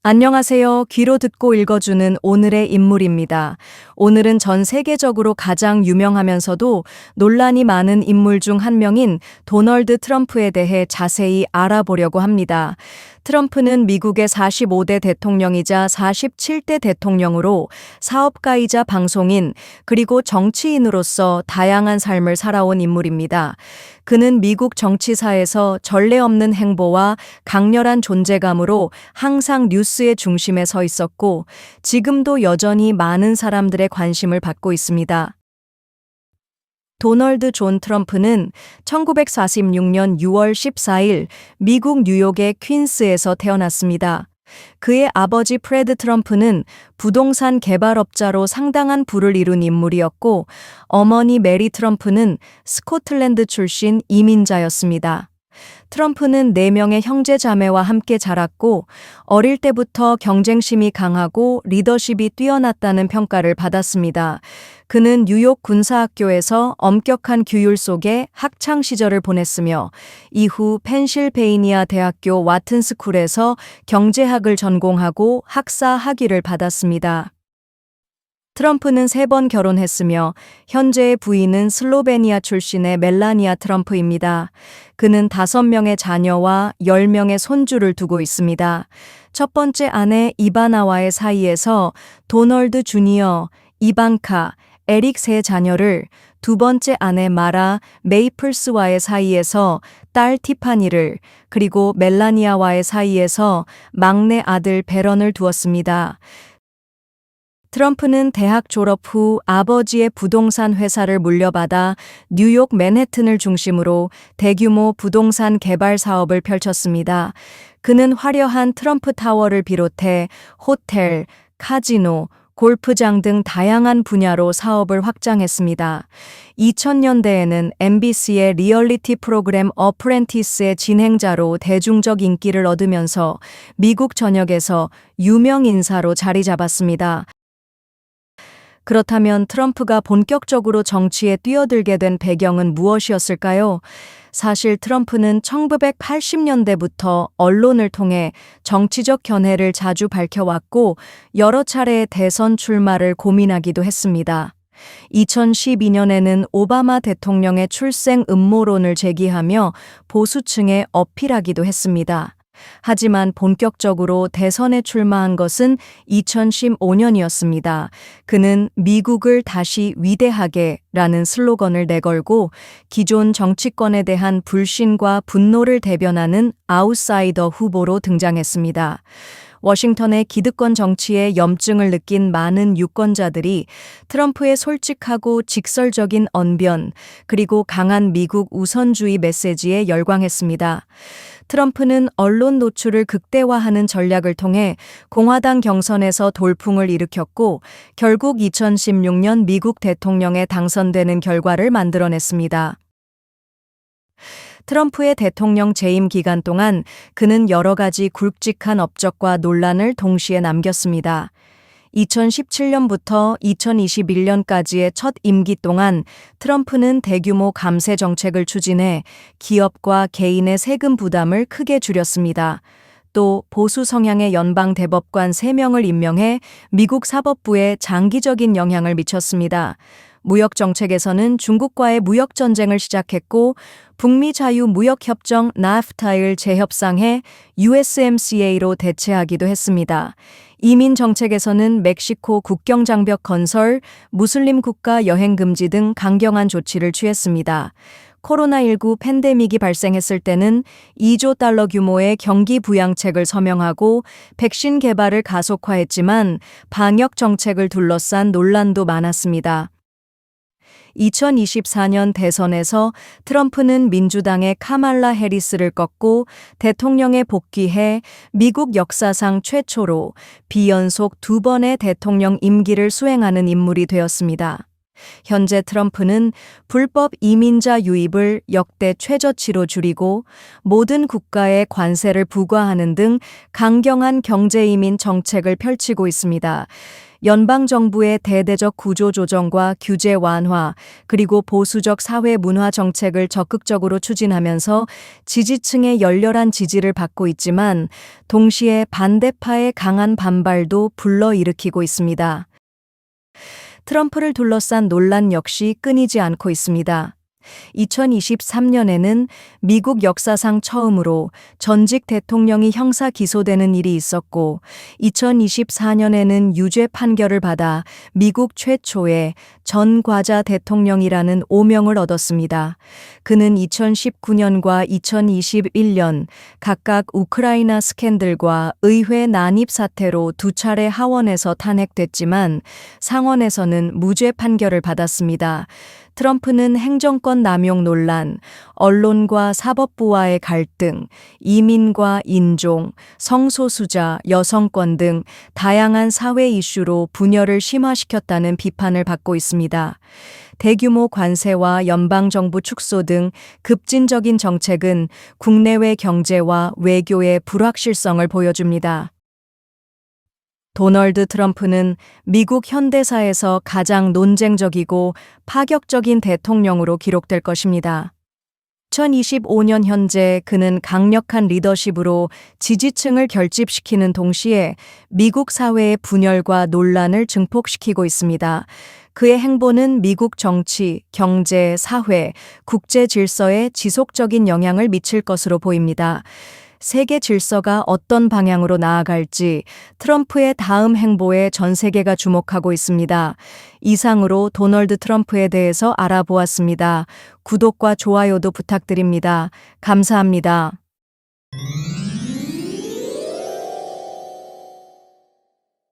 안녕하세요. 귀로 듣고 읽어주는 오늘의 인물입니다. 오늘은 전 세계적으로 가장 유명하면서도 논란이 많은 인물 중 한 명인 도널드 트럼프에 대해 자세히 알아보려고 합니다. 트럼프는 미국의 45대 대통령이자 47대 대통령으로 사업가이자 방송인 그리고 정치인으로서 다양한 삶을 살아온 인물입니다. 그는 미국 정치사에서 전례 없는 행보와 강렬한 존재감으로 항상 뉴스의 중심에 서 있었고 지금도 여전히 많은 사람들의 관심을 받고 있습니다. 도널드 존 트럼프는 1946년 6월 14일 미국 뉴욕의 퀸스에서 태어났습니다. 그의 아버지 프레드 트럼프는 부동산 개발업자로 상당한 부를 이룬 인물이었고 어머니 메리 트럼프는 스코틀랜드 출신 이민자였습니다. 트럼프는 4명의 형제 자매와 함께 자랐고 어릴 때부터 경쟁심이 강하고 리더십이 뛰어났다는 평가를 받았습니다. 그는 뉴욕 군사학교에서 엄격한 규율 속에 학창 시절을 보냈으며 이후 펜실베이니아 대학교 와튼스쿨에서 경제학을 전공하고 학사 학위를 받았습니다. 트럼프는 3번 결혼했으며 현재의 부인은 슬로베니아 출신의 멜라니아 트럼프입니다. 그는 5명의 자녀와 10명의 손주를 두고 있습니다. 첫 번째 아내 이바나와의 사이에서 도널드 주니어, 이방카, 에릭 3자녀를, 두 번째 아내 마라 메이플스와의 사이에서 딸 티파니를, 그리고 멜라니아와의 사이에서 막내 아들 베런을 두었습니다. 트럼프는 대학 졸업 후 아버지의 부동산 회사를 물려받아 뉴욕 맨해튼을 중심으로 대규모 부동산 개발 사업을 펼쳤습니다. 그는 화려한 트럼프 타워를 비롯해 호텔, 카지노, 골프장 등 다양한 분야로 사업을 확장했습니다. 2000년대에는 MBC의 리얼리티 프로그램 어프렌티스의 진행자로 대중적 인기를 얻으면서 미국 전역에서 유명 인사로 자리 잡았습니다. 그렇다면 트럼프가 본격적으로 정치에 뛰어들게 된 배경은 무엇이었을까요? 사실 트럼프는 1980년대부터 언론을 통해 정치적 견해를 자주 밝혀왔고 여러 차례의 대선 출마를 고민하기도 했습니다. 2012년에는 오바마 대통령의 출생 음모론을 제기하며 보수층에 어필하기도 했습니다. 하지만 본격적으로 대선에 출마한 것은 2015년이었습니다. 그는 미국을 다시 위대하게 라는 슬로건을 내걸고 기존 정치권에 대한 불신과 분노를 대변하는 아웃사이더 후보로 등장했습니다. 워싱턴의 기득권 정치에 염증을 느낀 많은 유권자들이 트럼프의 솔직하고 직설적인 언변, 그리고 강한 미국 우선주의 메시지에 열광했습니다. 트럼프는 언론 노출을 극대화하는 전략을 통해 공화당 경선에서 돌풍을 일으켰고 결국 2016년 미국 대통령에 당선되는 결과를 만들어냈습니다. 트럼프의 대통령 재임 기간 동안 그는 여러 가지 굵직한 업적과 논란을 동시에 남겼습니다. 2017년부터 2021년까지의 첫 임기 동안 트럼프는 대규모 감세 정책을 추진해 기업과 개인의 세금 부담을 크게 줄였습니다. 또 보수 성향의 연방 대법관 3명을 임명해 미국 사법부에 장기적인 영향을 미쳤습니다. 무역 정책에서는 중국과의 무역 전쟁을 시작했고 북미 자유 무역 협정 나프타를 재협상해 USMCA로 대체하기도 했습니다. 이민 정책에서는 멕시코 국경 장벽 건설, 무슬림 국가 여행 금지 등 강경한 조치를 취했습니다. 코로나19 팬데믹이 발생했을 때는 2조 달러 규모의 경기 부양책을 서명하고 백신 개발을 가속화했지만 방역 정책을 둘러싼 논란도 많았습니다. 2024년 대선에서 트럼프는 민주당의 카말라 해리스를 꺾고 대통령에 복귀해 미국 역사상 최초로 비연속 2번의 대통령 임기를 수행하는 인물이 되었습니다. 현재 트럼프는 불법 이민자 유입을 역대 최저치로 줄이고 모든 국가에 관세를 부과하는 등 강경한 경제 이민 정책을 펼치고 있습니다. 연방정부의 대대적 구조조정과 규제 완화, 그리고 보수적 사회 문화 정책을 적극적으로 추진하면서 지지층의 열렬한 지지를 받고 있지만 동시에 반대파의 강한 반발도 불러일으키고 있습니다. 트럼프를 둘러싼 논란 역시 끊이지 않고 있습니다. 2023년에는 미국 역사상 처음으로 전직 대통령이 형사 기소되는 일이 있었고, 2024년에는 유죄 판결을 받아 미국 최초의 전과자 대통령이라는 오명을 얻었습니다. 그는 2019년과 2021년 각각 우크라이나 스캔들과 의회 난입 사태로 두 차례 하원에서 탄핵됐지만 상원에서는 무죄 판결을 받았습니다. 트럼프는 행정권 남용 논란, 언론과 사법부와의 갈등, 이민과 인종, 성소수자, 여성권 등 다양한 사회 이슈로 분열을 심화시켰다는 비판을 받고 있습니다. 대규모 관세와 연방정부 축소 등 급진적인 정책은 국내외 경제와 외교의 불확실성을 보여줍니다. 도널드 트럼프는 미국 현대사에서 가장 논쟁적이고 파격적인 대통령으로 기록될 것입니다. 2025년 현재 그는 강력한 리더십으로 지지층을 결집시키는 동시에 미국 사회의 분열과 논란을 증폭시키고 있습니다. 그의 행보는 미국 정치, 경제, 사회, 국제 질서에 지속적인 영향을 미칠 것으로 보입니다. 세계 질서가 어떤 방향으로 나아갈지 트럼프의 다음 행보에 전 세계가 주목하고 있습니다. 이상으로 도널드 트럼프에 대해서 알아보았습니다. 구독과 좋아요도 부탁드립니다. 감사합니다.